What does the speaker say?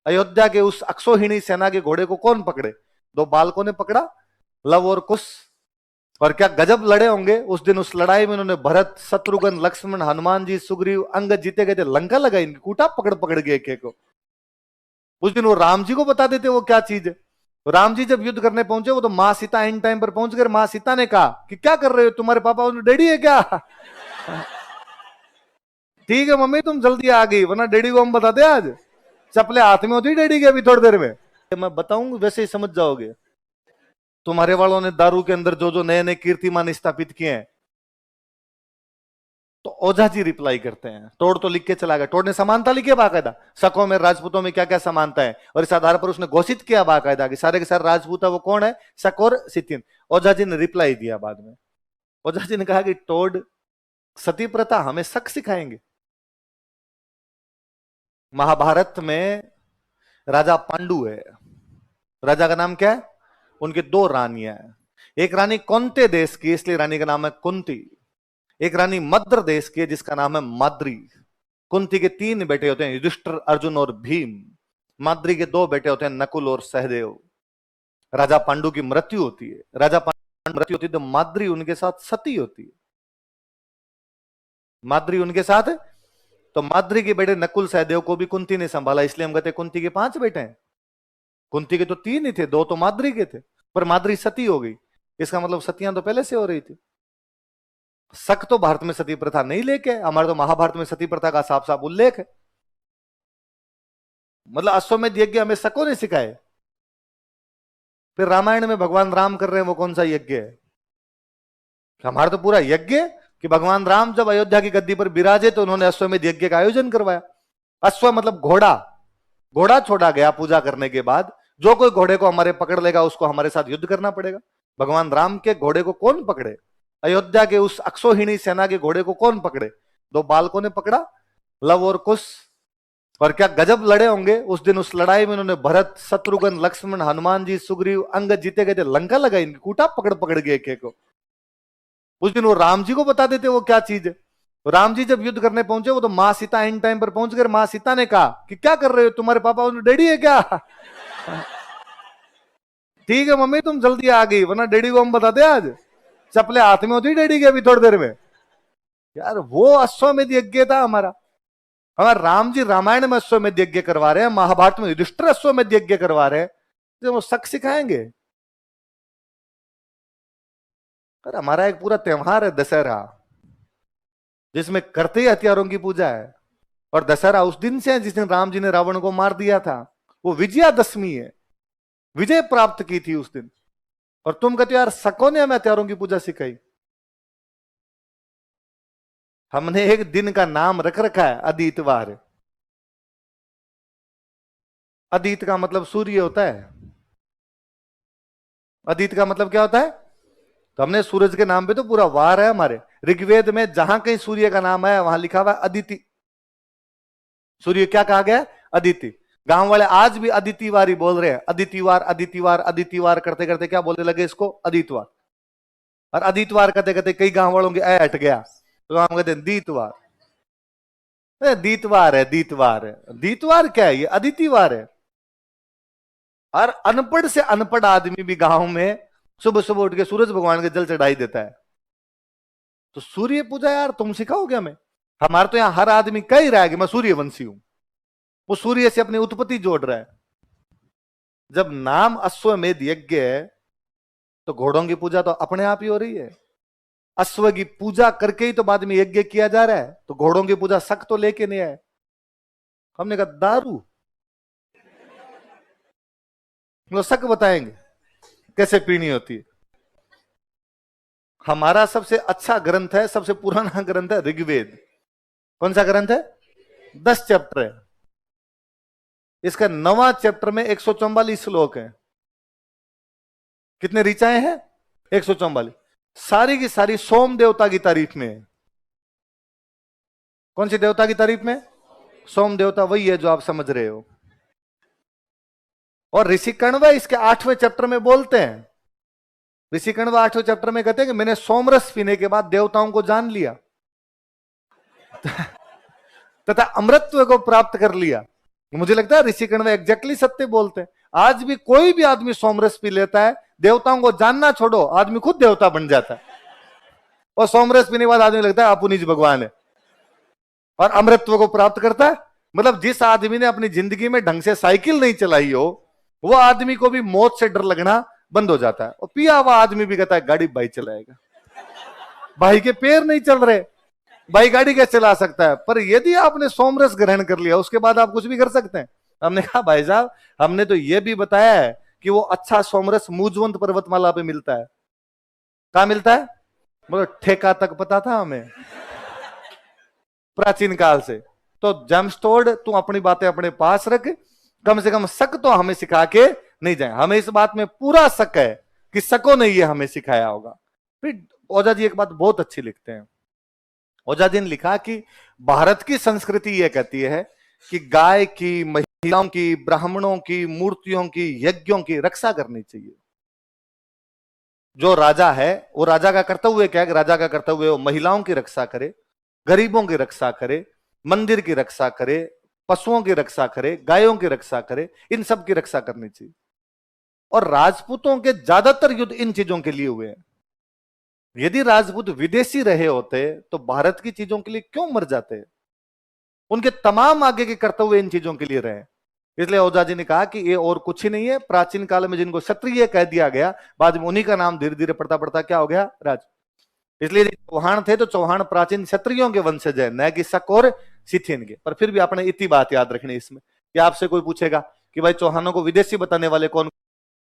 अयोध्या के उस अक्षोहिणी सेना के घोड़े को कौन पकड़े? दो बालकों ने पकड़ा, लव और कुश। और क्या गजब लड़े होंगे उस दिन। उस लड़ाई में उन्होंने भरत, शत्रुघ्न, लक्ष्मण, हनुमान जी, सुग्रीव, अंगद जीते गए थे। लंका लगाई इनकी, कूटा पकड़ पकड़ के एक एक को। उस दिन वो राम जी को बता देते वो क्या चीज है। राम जी जब युद्ध करने पहुंचे, वो तो मां सीता इन टाइम पर पहुंच गए। मां सीता ने कहा कि क्या कर रहे हो, तुम्हारे पापा डैडी है क्या? ठीक है मम्मी, तुम जल्दी आ गई, वरना डैडी को हम बताते आज। चपले हाथ में होती डैडी के अभी थोड़ी देर में। मैं बताऊंगा वैसे ही समझ जाओगे। तुम्हारे वालों ने दारू के अंदर जो जो नए नए कीर्तिमान स्थापित किए हैं, तो ओझा जी रिप्लाई करते हैं। टोड तो लिख के चला गया। टोड ने समानता लिखी है बाकायदा, शकों में, राजपूतों में क्या क्या समानता है, और इस आधार पर उसने घोषित किया बाकायदा कि सारे के सारे राजपूत है वो कौन है, शक और सितिन। ओझा जी ने रिप्लाई दिया बाद में। ओझा जी ने कहा कि टोड, सती प्रथा हमें शक सिखाएंगे। महाभारत में राजा पांडु है। राजा का नाम क्या है? उनके दो रानियां हैं। एक रानी कौंते देश की, इसलिए रानी का नाम है कुंती। एक रानी मद्र देश की, जिसका नाम है माद्री। कुंती के तीन बेटे होते हैं, युधिष्ठिर, अर्जुन और भीम। माद्री के दो बेटे होते हैं, नकुल और सहदेव। राजा पांडु की मृत्यु होती है। राजा पांडु की मृत्यु होती है तो माद्री उनके साथ सती होती है। माद्री उनके साथ, तो माद्री के बेटे नकुल, सहदेव को भी कुंती ने संभाला। इसलिए हम कहते हैं कुंती के 5 बेटे हैं। कुंती के तो 3 ही थे, 2 तो माद्री के थे, पर माद्री सती हो गई। इसका मतलब सतियां तो पहले से हो रही थी। शक तो भारत में सती प्रथा नहीं लेके, हमारे तो महाभारत में सती प्रथा का साफ साफ उल्लेख है। मतलब अश्वमेध यज्ञ हमें शकों ने सिखाए। फिर रामायण में भगवान राम कर रहे हैं, वो कौन सा यज्ञ है? हमारा तो पूरा यज्ञ कि भगवान राम जब अयोध्या की गद्दी पर विराजे तो उन्होंने अश्वमेध यज्ञ का आयोजन करवाया। अश्व मतलब घोड़ा। घोड़ा छोड़ा गया पूजा करने के बाद। जो कोई घोड़े को हमारे पकड़ लेगा उसको हमारे साथ युद्ध करना पड़ेगा। भगवान राम के घोड़े को कौन पकड़े? अयोध्या के उस अक्षोहिणी सेना के घोड़े को कौन पकड़े? दो बालकों ने पकड़ा, लव और कुश। और क्या गजब लड़े होंगे उस दिन। उस लड़ाई में उन्होंने भरत, शत्रुघ्न, लक्ष्मण, हनुमान जी, सुग्रीव, अंगद जीते गए थे। लंका लगाई इनकी, कूटा पकड़ पकड़ के एक एक को। उस दिन वो राम जी को बता देते वो क्या चीज है। राम जी जब युद्ध करने पहुंचे, वो तो मां सीता इन टाइम पर पहुंच गए। मां सीता ने कहा कि क्या कर रहे हो, तुम्हारे पापा डैडी है क्या? ठीक है मम्मी, तुम जल्दी आ गई, वरना डैडी को हम बताते आज। चपले हाथ में होती डैडी के अभी थोड़ी देर में। यार वो अश्वमेध यज्ञ था हमारा। हमारे राम जी रामायण में अश्वमेध यज्ञ करवा रहे हैं, महाभारत में युधिष्ठिर अश्वमेध यज्ञ करवा रहे हैं, तो वो शक सिखाएंगे। अरे हमारा एक पूरा त्योहार है दशहरा, जिसमें करते ही हथियारों की पूजा है। और दशहरा उस दिन से है जिस दिन राम जी ने रावण को मार दिया था। वो विजयादशमी है, विजय प्राप्त की थी उस दिन। और तुम कहते हो यार शकों ने हमें हथियारों की पूजा सिखाई। हमने एक दिन का नाम रख रखा है अदितवार। अदित का मतलब सूर्य होता है। अदित का मतलब क्या होता है? तो हमने सूरज के नाम पे तो पूरा वार है हमारे। ऋग्वेद में जहां कहीं सूर्य का नाम है वहां लिखा हुआ है अदिति। सूर्य क्या कहा गया? अदिति। गांव वाले आज भी अदितिवार ही बोल रहे हैं। अदितिवार अदितिवार अदितिवार करते करते क्या बोलने लगे इसको? अदितवार। और अदितवार करते करते कई गांव वालों के ए हट गया, तो हम कहते हैं दीतवार। दीतवार है, दीतवार है। दीतवार क्या है? ये अदितिवार है। और अनपढ़ से अनपढ़ आदमी भी गांव में सुबह सुबह उठ के सूरज भगवान के जल चढ़ाई देता है। तो सूर्य पूजा यार तुम सिखाओगे हमें? हमारे तो यहां हर आदमी कह ही रहा है कि मैं सूर्यवंशी हूं। वो सूर्य से अपनी उत्पत्ति जोड़ रहा है। जब नाम अश्वमेध यज्ञ है तो घोड़ों की पूजा तो अपने आप ही हो रही है। अश्व की पूजा करके ही तो बाद में यज्ञ किया जा रहा है। तो घोड़ों की पूजा शक तो लेके नहीं आए। हमने कहा दारू, वो शक बताएंगे कैसे पीनी होती है। हमारा सबसे अच्छा ग्रंथ है, सबसे पुराना ग्रंथ है ऋग्वेद। कौन सा ग्रंथ है? 10 चैप्टर है। इसका 9वां चैप्टर में 144 श्लोक है। कितने ऋचाएं हैं? 144। सारी की सारी सोम देवता की तारीफ में है। कौन सी देवता की तारीफ में? सोम देवता वही है जो आप समझ रहे हो। और ऋषि कण्व इसके 8वें चैप्टर में बोलते हैं। ऋषि कण्व 8वें चैप्टर में कहते हैं कि मैंने सोमरस पीने के बाद देवताओं को जान लिया तथा अमृतत्व को प्राप्त कर लिया। मुझे लगता है ऋषि कण्व एग्जैक्टली सत्य बोलते हैं। आज भी कोई भी आदमी सोमरस पी लेता है, देवताओं को जानना छोड़ो, आदमी खुद देवता बन जाता है। और सोमरस पीने के बाद आदमी लगता है अपुनी जी भगवान है और अमृतत्व को प्राप्त करता है। मतलब जिस आदमी ने अपनी जिंदगी में ढंग से साइकिल नहीं चलाई हो, वो आदमी को भी मौत से डर लगना बंद हो जाता है। और पिया हुआ आदमी भी कहता है गाड़ी भाई चलाएगा, भाई के पैर नहीं चल रहे, भाई गाड़ी कैसे चला सकता है। पर यदि आपने सोमरस ग्रहण कर लिया, उसके बाद आप कुछ भी कर सकते हैं। हमने कहा भाई साहब, हमने तो यह भी बताया है कि वो अच्छा सोमरस मूजवंत पर्वतमाला पे मिलता है। कहां मिलता है? मतलब ठेका तक पता था हमें प्राचीन काल से। तो जेमस्टोर्ड, तू अपनी बातें अपने पास रख, कम से कम शक तो हमें सिखा के नहीं जाए। हमें इस बात में पूरा शक है कि शको ने ये हमें सिखाया होगा। फिर ओझा जी एक बात बहुत अच्छी लिखते हैं। ओझा जी ने लिखा कि भारत की संस्कृति यह कहती है कि गाय की, महिलाओं की, ब्राह्मणों की, मूर्तियों की, यज्ञों की रक्षा करनी चाहिए। जो राजा है वो राजा का कर्तव्य क्या है? राजा का कर्तव्य वो महिलाओं की रक्षा करे, गरीबों की रक्षा करे, मंदिर की रक्षा करे, पशुओं की रक्षा करे, गायों की रक्षा करे, इन सब की रक्षा करनी चाहिए। और राजपूतों के ज्यादातर युद्ध इन चीजों के लिए हुए हैं। यदि राजपूत विदेशी रहे होते तो भारत की चीजों के लिए क्यों मर जाते? उनके तमाम आगे के कर्तव्य इन चीजों के लिए रहे। इसलिए ओझा जी ने कहा कि ये और कुछ ही नहीं है। प्राचीन काल में जिनको क्षत्रिय कह दिया गया, बाद में उन्हीं का नाम धीरे धीरे पड़ता पड़ता क्या हो गया? राज। इसलिए चौहान थे तो चौहान प्राचीन क्षत्रियों के वंशज है, न कि शक और सिथियन के। पर फिर भी आपने इतनी बात याद रखनी इसमें कि आपसे कोई पूछेगा कि भाई चौहानों को विदेशी बताने वाले कौन